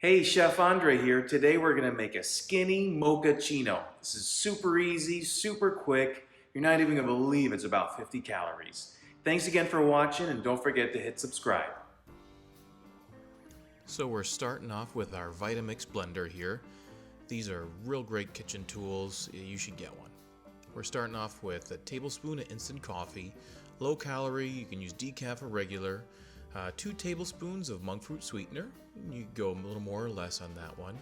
Hey, Chef Andre here. Today we're gonna make a skinny mocha-chino. This is super easy, super quick. You're not even gonna believe it's about 50 calories. Thanks again for watching and don't forget to hit subscribe. So we're starting off with our Vitamix blender here. These are real great kitchen tools. You should get one. We're starting off with a tablespoon of instant coffee, low calorie, you can use decaf or regular, 2 tablespoons of monk fruit sweetener, you can go a little more or less on that one,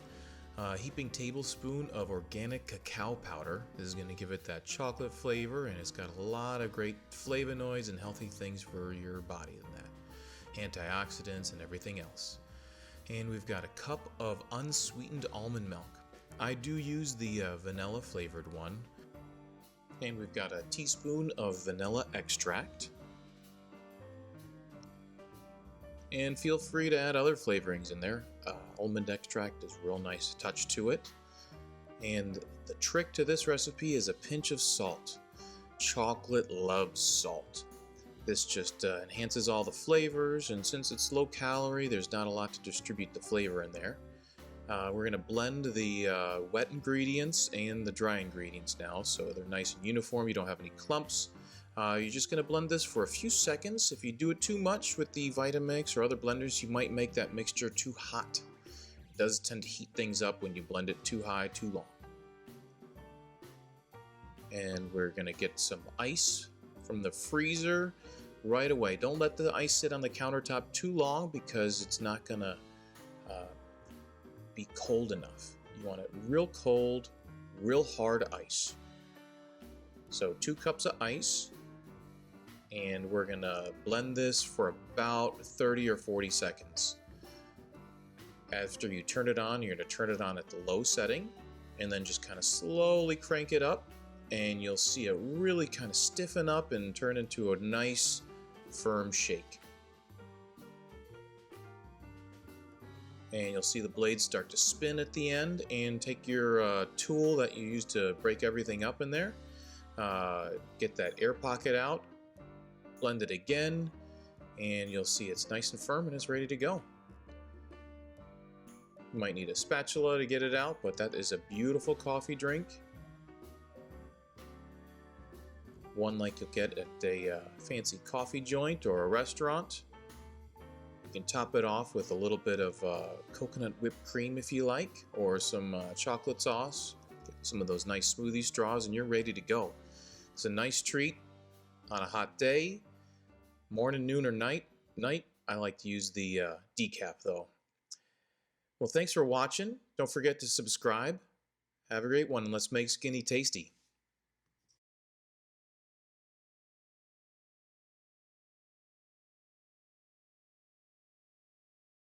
a heaping tablespoon of organic cacao powder. This is going to give it that chocolate flavor, and it's got a lot of great flavonoids and healthy things for your body in that, antioxidants and everything else. And we've got a cup of unsweetened almond milk. I do use the vanilla flavored one. And we've got a teaspoon of vanilla extract. And feel free to add other flavorings in there. Almond extract is a real nice touch to it. And the trick to this recipe is a pinch of salt. Chocolate loves salt. This just enhances all the flavors, and since it's low calorie, there's not a lot to distribute the flavor in there. We're going to blend the wet ingredients and the dry ingredients now, so they're nice and uniform. You don't have any clumps. You're just going to blend this for a few seconds. If you do it too much with the Vitamix or other blenders, you might make that mixture too hot. It does tend to heat things up when you blend it too high, too long. And we're going to get some ice from the freezer right away. Don't let the ice sit on the countertop too long because it's not going to be cold enough. You want it real cold, real hard ice. So 2 cups of ice, and we're gonna blend this for about 30 or 40 seconds. After you turn it on, you're gonna turn it on at the low setting and then just kind of slowly crank it up, and you'll see it really kind of stiffen up and turn into a nice firm shake. And you'll see the blades start to spin at the end, and take your tool that you use to break everything up in there, get that air pocket out, blend it again, and you'll see it's nice and firm and it's ready to go. You might need a spatula to get it out, but that is a beautiful coffee drink. One like you'll get at a fancy coffee joint or a restaurant. You can top it off with a little bit of coconut whipped cream if you like, or some chocolate sauce. Get some of those nice smoothie straws, and you're ready to go. It's a nice treat on a hot day, morning, noon, or night. I like to use the decaf though. Well, thanks for watching. Don't forget to subscribe. Have a great one, and let's make skinny tasty.